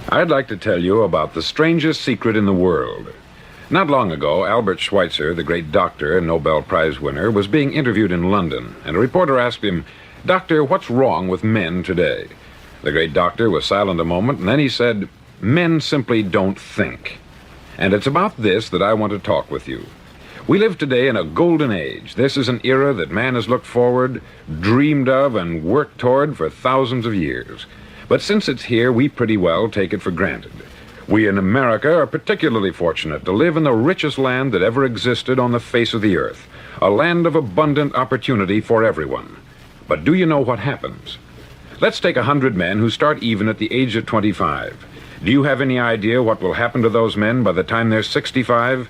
I'd like to tell you about the strangest secret in the world. Not long ago, Albert Schweitzer, the great doctor and Nobel Prize winner, was being interviewed in London, and a reporter asked him, "Doctor, what's wrong with men today?" The great doctor was silent a moment, and then he said, "Men simply don't think." And it's about this that I want to talk with you. We live today in a golden age. This is an era that man has looked forward, dreamed of, and worked toward for thousands of years. But since it's here, we pretty well take it for granted. We in America are particularly fortunate to live in the richest land that ever existed on the face of the earth, a land of abundant opportunity for everyone. But do you know what happens? Let's take 100 men who start even at the age of 25. Do you have any idea what will happen to those men by the time they're 65?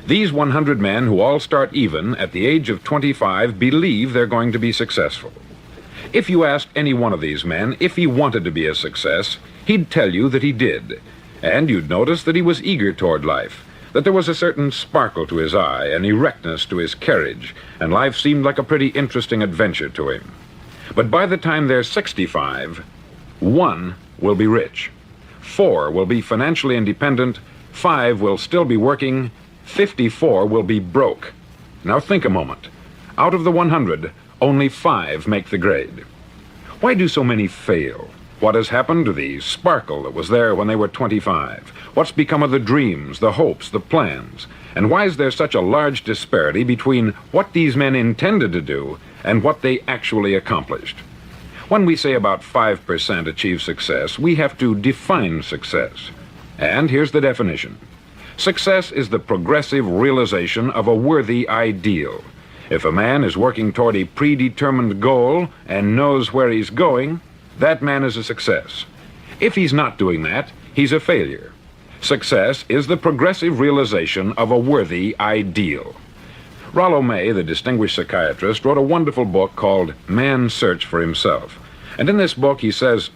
These 100 men who all start even at the age of 25 believe they're going to be successful. If you asked any one of these men if he wanted to be a success, he'd tell you that he did. And you'd notice that he was eager toward life, that there was a certain sparkle to his eye, an erectness to his carriage, and life seemed like a pretty interesting adventure to him. But by the time they're 65, 1 will be rich, 4 will be financially independent, 5 will still be working, 54 will be broke. Now think a moment. Out of the 100, only 5 make the grade. Why do so many fail? What has happened to the sparkle that was there when they were 25? What's become of the dreams, the hopes, the plans? And why is there such a large disparity between what these men intended to do and what they actually accomplished? When we say about 5% achieve success, we have to define success. And here's the definition. Success is the progressive realization of a worthy ideal. If a man is working toward a predetermined goal and knows where he's going, that man is a success. If he's not doing that, he's a failure. Success is the progressive realization of a worthy ideal. Rollo May, the distinguished psychiatrist, wrote a wonderful book called Man's Search for Himself. And in this book he says,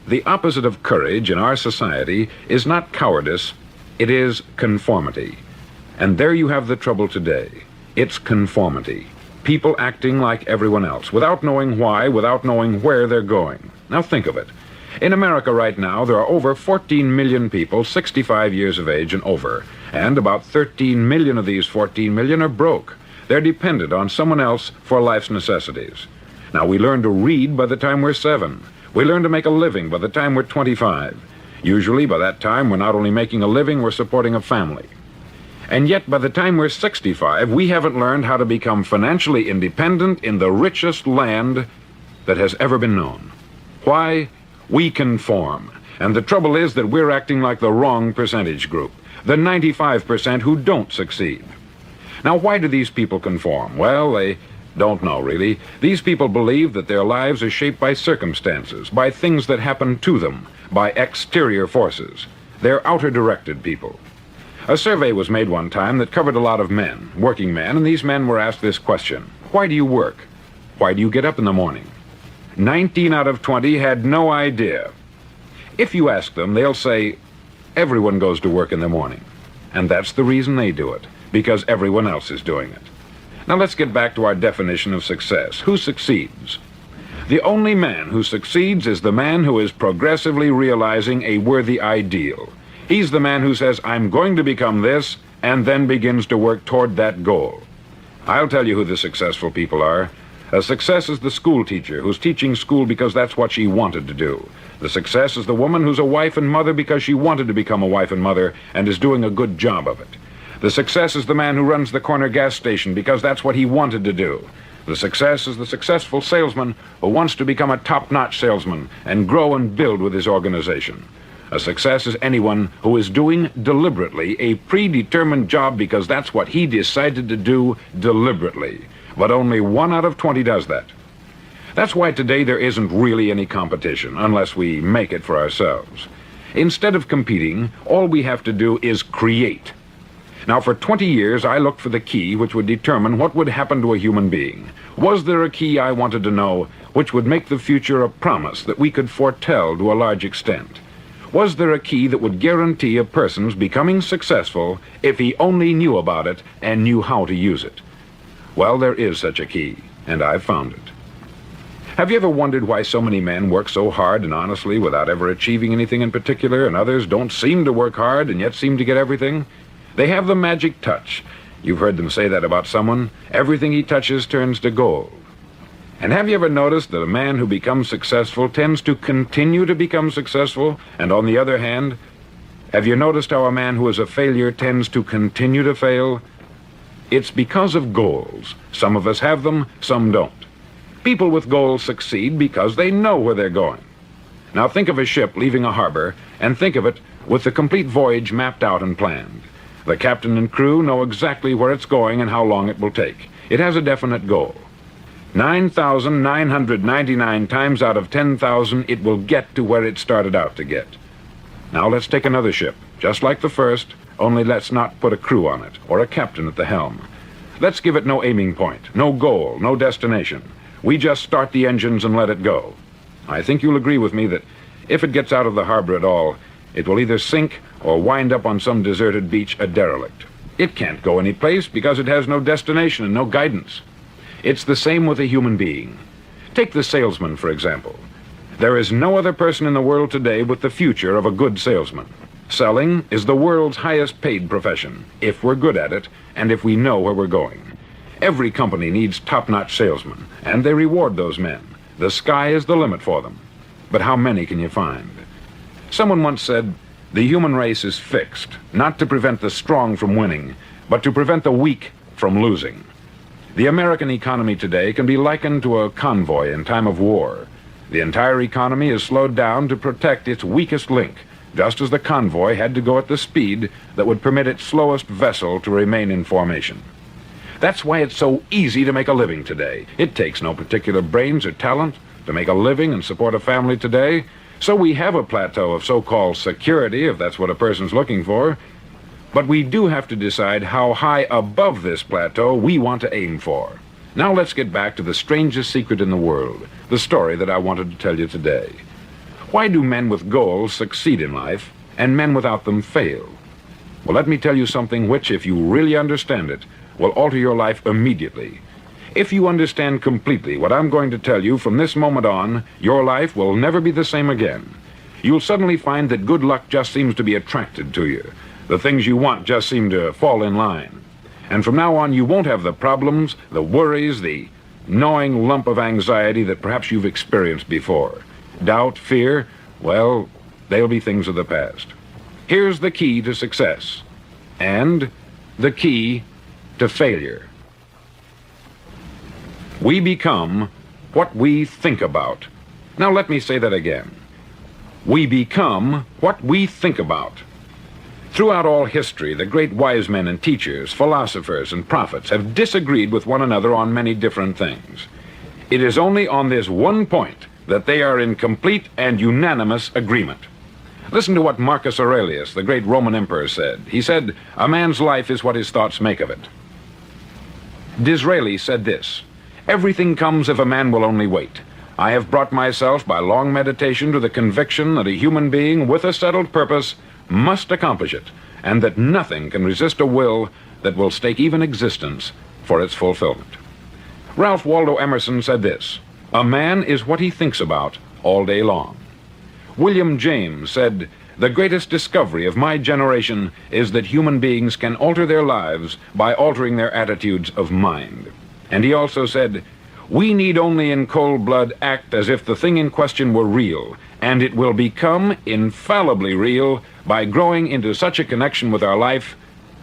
the opposite of courage in our society is not cowardice, it is conformity. And there you have the trouble today. It's conformity. People acting like everyone else, without knowing why, without knowing where they're going. Now think of it. In America right now, there are over 14 million people 65 years of age and over, and about 13 million of these 14 million are broke. They're dependent on someone else for life's necessities. Now we learn to read by the time we're 7. We learn to make a living by the time we're 25. Usually by that time we're not only making a living, we're supporting a family. And yet by the time we're 65, we haven't learned how to become financially independent in the richest land that has ever been known. Why? We conform. And the trouble is that we're acting like the wrong percentage group, the 95% who don't succeed. Now why do these people conform? Well, they don't know really. These people believe that their lives are shaped by circumstances, by things that happen to them, by exterior forces. They're outer-directed people. A survey was made one time that covered a lot of men, working men, and these men were asked this question: why do you work? Why do you get up in the morning? 19 out of 20 had no idea. If you ask them, they'll say, everyone goes to work in the morning. And that's the reason they do it, because everyone else is doing it. Now let's get back to our definition of success. Who succeeds? The only man who succeeds is the man who is progressively realizing a worthy ideal. He's the man who says, I'm going to become this, and then begins to work toward that goal. I'll tell you who the successful people are. A success is the school teacher who's teaching school because that's what she wanted to do. The success is the woman who's a wife and mother because she wanted to become a wife and mother and is doing a good job of it. The success is the man who runs the corner gas station because that's what he wanted to do. The success is the successful salesman who wants to become a top-notch salesman and grow and build with his organization. A success is anyone who is doing deliberately a predetermined job because that's what he decided to do deliberately. But only 1 out of 20 does that. That's why today there isn't really any competition, unless we make it for ourselves. Instead of competing, all we have to do is create. Now, for 20 years, I looked for the key which would determine what would happen to a human being. Was there a key I wanted to know which would make the future a promise that we could foretell to a large extent? Was there a key that would guarantee a person's becoming successful if he only knew about it and knew how to use it? Well, there is such a key, and I've found it. Have you ever wondered why so many men work so hard and honestly without ever achieving anything in particular, and others don't seem to work hard and yet seem to get everything? They have the magic touch. You've heard them say that about someone. Everything he touches turns to gold. And have you ever noticed that a man who becomes successful tends to continue to become successful? And on the other hand, have you noticed how a man who is a failure tends to continue to fail? It's because of goals. Some of us have them, some don't. People with goals succeed because they know where they're going. Now think of a ship leaving a harbor, and think of it with the complete voyage mapped out and planned. The captain and crew know exactly where it's going and how long it will take. It has a definite goal. 9,999 times out of 10,000, it will get to where it started out to get. Now let's take another ship, just like the first, only let's not put a crew on it, or a captain at the helm. Let's give it no aiming point, no goal, no destination. We just start the engines and let it go. I think you'll agree with me that if it gets out of the harbor at all, it will either sink or wind up on some deserted beach a derelict. It can't go any place because it has no destination and no guidance. It's the same with a human being. Take the salesman, for example. There is no other person in the world today with the future of a good salesman. Selling is the world's highest paid profession, if we're good at it and if we know where we're going. Every company needs top-notch salesmen, and they reward those men. The sky is the limit for them. But how many can you find? Someone once said, the human race is fixed, not to prevent the strong from winning, but to prevent the weak from losing. The American economy today can be likened to a convoy in time of war. The entire economy is slowed down to protect its weakest link, just as the convoy had to go at the speed that would permit its slowest vessel to remain in formation. That's why it's so easy to make a living today. It takes no particular brains or talent to make a living and support a family today. So we have a plateau of so-called security, if that's what a person's looking for. But we do have to decide how high above this plateau we want to aim for. Now let's get back to the strangest secret in the world, the story that I wanted to tell you today. Why do men with goals succeed in life and men without them fail? Well, let me tell you something which, if you really understand it, will alter your life immediately. If you understand completely what I'm going to tell you from this moment on, your life will never be the same again. You'll suddenly find that good luck just seems to be attracted to you. The things you want just seem to fall in line. And from now on, you won't have the problems, the worries, the gnawing lump of anxiety that perhaps you've experienced before. Doubt, fear, well, they'll be things of the past. Here's the key to success, and the key to failure. We become what we think about. Now let me say that again. We become what we think about. Throughout all history, the great wise men and teachers, philosophers and prophets have disagreed with one another on many different things. It is only on this one point that they are in complete and unanimous agreement. Listen to what Marcus Aurelius, the great Roman emperor, said. He said, "A man's life is what his thoughts make of it." Disraeli said this, "Everything comes if a man will only wait. I have brought myself by long meditation to the conviction that a human being with a settled purpose must accomplish it, and that nothing can resist a will that will stake even existence for its fulfillment." Ralph Waldo Emerson said this, "A man is what he thinks about all day long." William James said, "The greatest discovery of my generation is that human beings can alter their lives by altering their attitudes of mind." And he also said, "We need only in cold blood act as if the thing in question were real, and it will become infallibly real by growing into such a connection with our life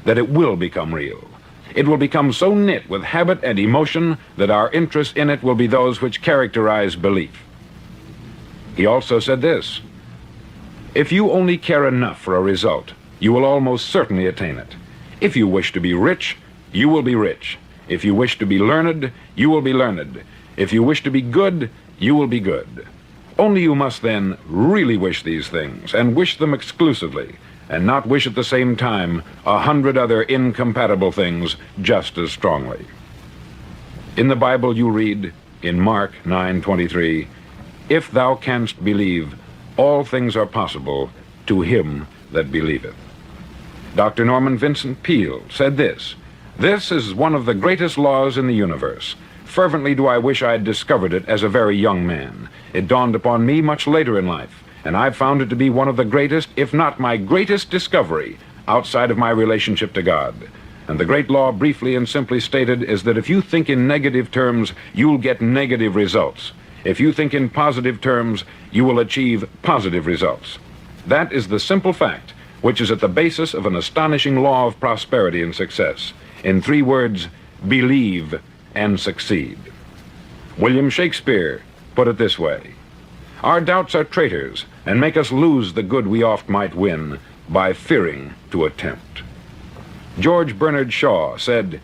that it will become real. It will become so knit with habit and emotion that our interest in it will be those which characterize belief." He also said this, "If you only care enough for a result, you will almost certainly attain it. If you wish to be rich, you will be rich. If you wish to be learned, you will be learned. If you wish to be good, you will be good. Only you must then really wish these things, and wish them exclusively, and not wish at the same time 100 other incompatible things just as strongly." In the Bible you read, in Mark 9:23, "If thou canst believe, all things are possible to him that believeth." Dr. Norman Vincent Peale said this, "This is one of the greatest laws in the universe. Fervently do I wish I had discovered it as a very young man. It dawned upon me much later in life, and I've found it to be one of the greatest, if not my greatest discovery, outside of my relationship to God. And the great law, briefly and simply stated, is that if you think in negative terms, you'll get negative results. If you think in positive terms, you will achieve positive results. That is the simple fact, which is at the basis of an astonishing law of prosperity and success. In 3 words, believe and succeed. William Shakespeare put it this way: "Our doubts are traitors, and make us lose the good we oft might win, by fearing to attempt." George Bernard Shaw said,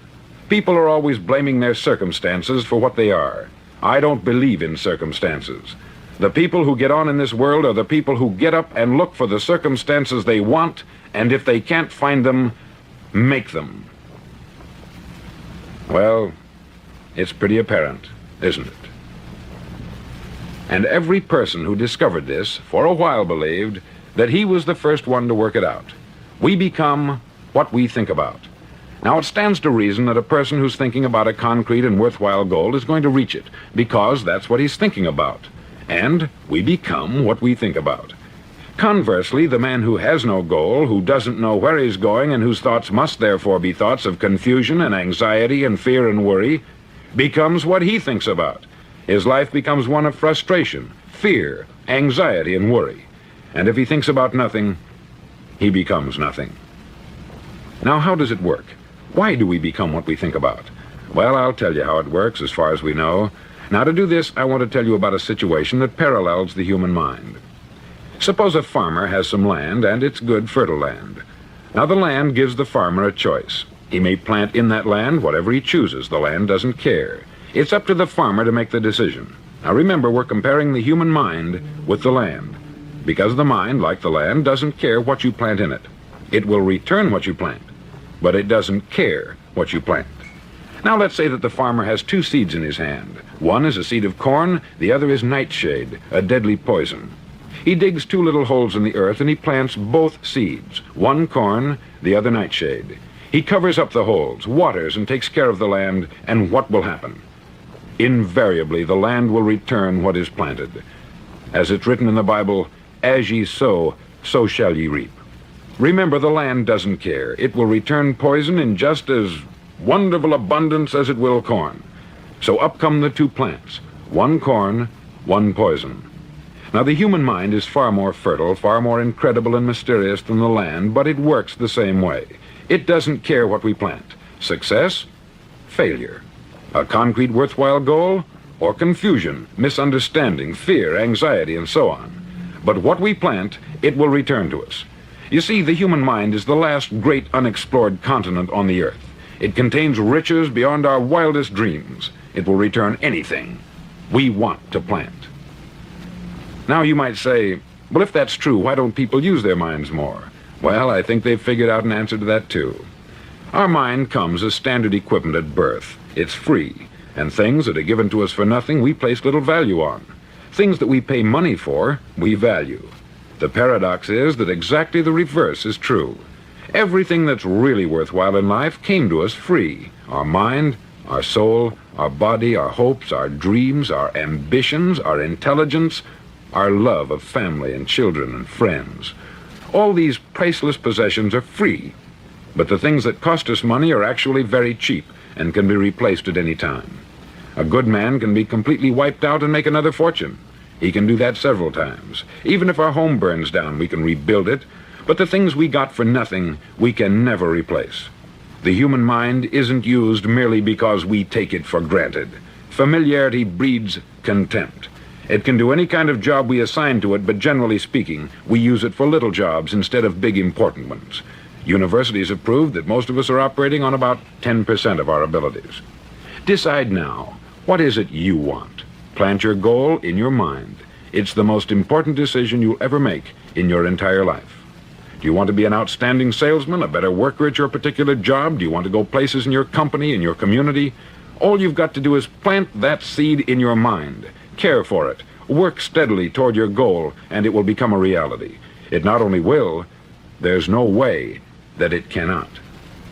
"People are always blaming their circumstances for what they are. I don't believe in circumstances. The people who get on in this world are the people who get up and look for the circumstances they want, and if they can't find them, make them." Well, it's pretty apparent, isn't it? And every person who discovered this for a while believed that he was the first one to work it out. We become what we think about. Now, it stands to reason that a person who's thinking about a concrete and worthwhile goal is going to reach it, because that's what he's thinking about. And we become what we think about. Conversely, the man who has no goal, who doesn't know where he's going, and whose thoughts must therefore be thoughts of confusion and anxiety and fear and worry, becomes what he thinks about. His life becomes one of frustration, fear, anxiety, and worry. And if he thinks about nothing, he becomes nothing. Now, how does it work? Why do we become what we think about? Well, I'll tell you how it works as far as we know. Now, to do this, I want to tell you about a situation that parallels the human mind. Suppose a farmer has some land, and it's good, fertile land. Now, the land gives the farmer a choice. He may plant in that land whatever he chooses. The land doesn't care. It's up to the farmer to make the decision. Now, remember, we're comparing the human mind with the land, because the mind, like the land, doesn't care what you plant in it. It will return what you plant, but it doesn't care what you plant. Now, let's say that the farmer has 2 seeds in his hand. One is a seed of corn, the other is nightshade, a deadly poison. He digs 2 little holes in the earth and he plants both seeds, one corn, the other nightshade. He covers up the holes, waters, and takes care of the land, and what will happen? Invariably, the land will return what is planted. As it's written in the Bible, "As ye sow, so shall ye reap." Remember, the land doesn't care. It will return poison in just as wonderful abundance as it will corn. So up come the 2 plants, one corn, one poison. Now, the human mind is far more fertile, far more incredible and mysterious than the land, but it works the same way. It doesn't care what we plant. Success, failure. A concrete, worthwhile goal, or confusion, misunderstanding, fear, anxiety, and so on. But what we plant, it will return to us. You see, the human mind is the last great unexplored continent on the earth. It contains riches beyond our wildest dreams. It will return anything we want to plant. Now, you might say, well, if that's true, why don't people use their minds more? Well, I think they've figured out an answer to that, too. Our mind comes as standard equipment at birth. It's free, and things that are given to us for nothing, we place little value on. Things that we pay money for, we value. The paradox is that exactly the reverse is true. Everything that's really worthwhile in life came to us free. Our mind, our soul, our body, our hopes, our dreams, our ambitions, our intelligence, our love of family and children and friends. All these priceless possessions are free, but the things that cost us money are actually very cheap and can be replaced at any time. A good man can be completely wiped out and make another fortune. He can do that several times. Even if our home burns down, we can rebuild it, but the things we got for nothing, we can never replace. The human mind isn't used merely because we take it for granted. Familiarity breeds contempt. It can do any kind of job we assign to it, but generally speaking, we use it for little jobs instead of big important ones. Universities have proved that most of us are operating on about 10% of our abilities. Decide now, what is it you want? Plant your goal in your mind. It's the most important decision you'll ever make in your entire life. Do you want to be an outstanding salesman, a better worker at your particular job? Do you want to go places in your company, in your community? All you've got to do is plant that seed in your mind. Care for it. Work steadily toward your goal, and it will become a reality. It not only will, there's no way that it cannot.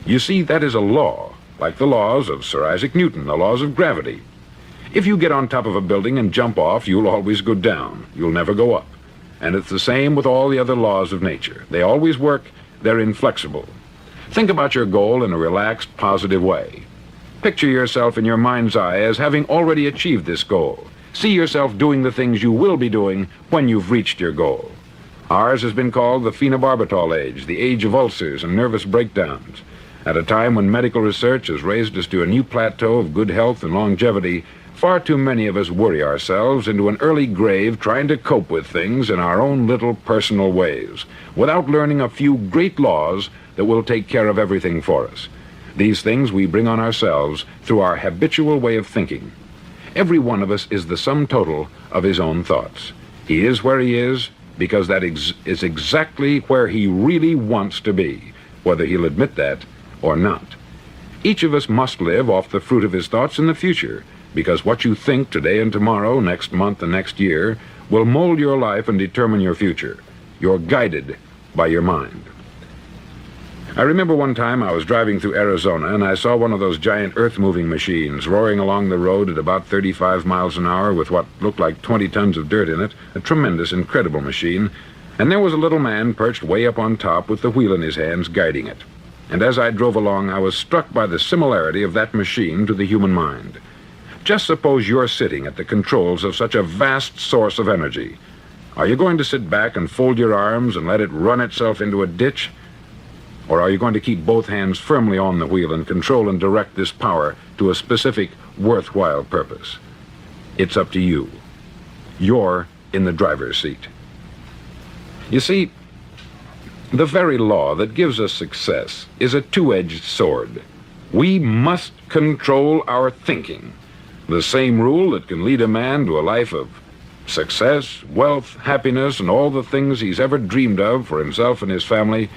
You see, that is a law, like the laws of Sir Isaac Newton, the laws of gravity. If you get on top of a building and jump off, you'll always go down. You'll never go up. And it's the same with all the other laws of nature. They always work. They're inflexible. Think about your goal in a relaxed, positive way. Picture yourself in your mind's eye as having already achieved this goal. See yourself doing the things you will be doing when you've reached your goal. Ours has been called the phenobarbital age, the age of ulcers and nervous breakdowns. At a time when medical research has raised us to a new plateau of good health and longevity, far too many of us worry ourselves into an early grave trying to cope with things in our own little personal ways, without learning a few great laws that will take care of everything for us. These things we bring on ourselves through our habitual way of thinking. Every one of us is the sum total of his own thoughts. He is where he is because that is exactly where he really wants to be, whether he'll admit that or not. Each of us must live off the fruit of his thoughts in the future, because what you think today and tomorrow, next month and next year, will mold your life and determine your future. You're guided by your mind. I remember one time I was driving through Arizona and I saw one of those giant earth-moving machines roaring along the road at about 35 miles an hour with what looked like 20 tons of dirt in it, a tremendous, incredible machine, and there was a little man perched way up on top with the wheel in his hands guiding it. And as I drove along, I was struck by the similarity of that machine to the human mind. Just suppose you're sitting at the controls of such a vast source of energy. Are you going to sit back and fold your arms and let it run itself into a ditch? Or are you going to keep both hands firmly on the wheel and control and direct this power to a specific, worthwhile purpose? It's up to you. You're in the driver's seat. You see, the very law that gives us success is a two-edged sword. We must control our thinking. The same rule that can lead a man to a life of success, wealth, happiness, and all the things he's ever dreamed of for himself and his family,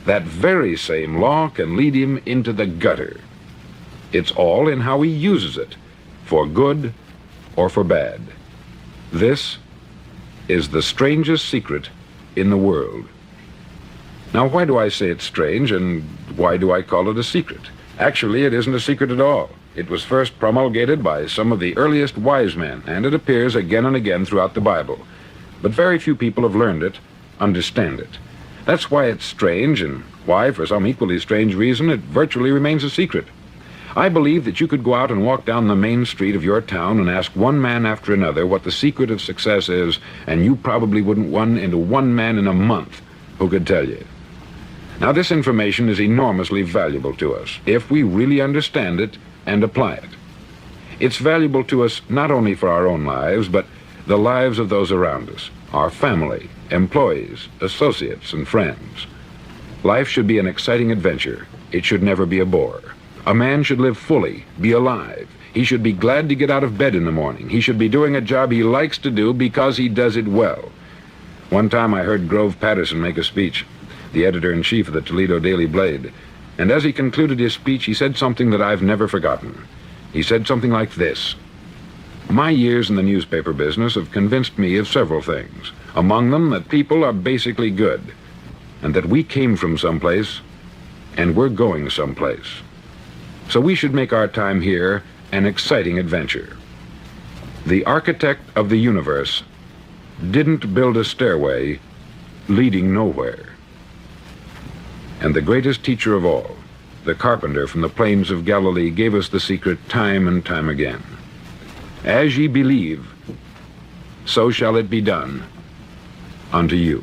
that very same law can lead him into the gutter. It's all in how he uses it, for good or for bad. This is the strangest secret in the world. Now, why do I say it's strange, and why do I call it a secret? Actually, it isn't a secret at all. It was first promulgated by some of the earliest wise men, and it appears again and again throughout the Bible. But very few people have learned it, understand it. That's why it's strange, and why, for some equally strange reason, it virtually remains a secret. I believe that you could go out and walk down the main street of your town and ask one man after another what the secret of success is, and you probably wouldn't run into one man in a month who could tell you. Now, this information is enormously valuable to us, if we really understand it and apply it. It's valuable to us not only for our own lives, but the lives of those around us, our family, employees, associates, and friends. Life should be an exciting adventure. It should never be a bore. A man should live fully, be alive. He should be glad to get out of bed in the morning. He should be doing a job he likes to do because he does it well. One time I heard Grove Patterson make a speech, the editor-in-chief of the Toledo Daily Blade, and as he concluded his speech, he said something that I've never forgotten. He said something like this: "My years in the newspaper business have convinced me of several things, among them that people are basically good, and that we came from someplace, and we're going someplace. So we should make our time here an exciting adventure. The architect of the universe didn't build a stairway leading nowhere. And the greatest teacher of all, the carpenter from the plains of Galilee, gave us the secret time and time again. As ye believe, so shall it be done unto you."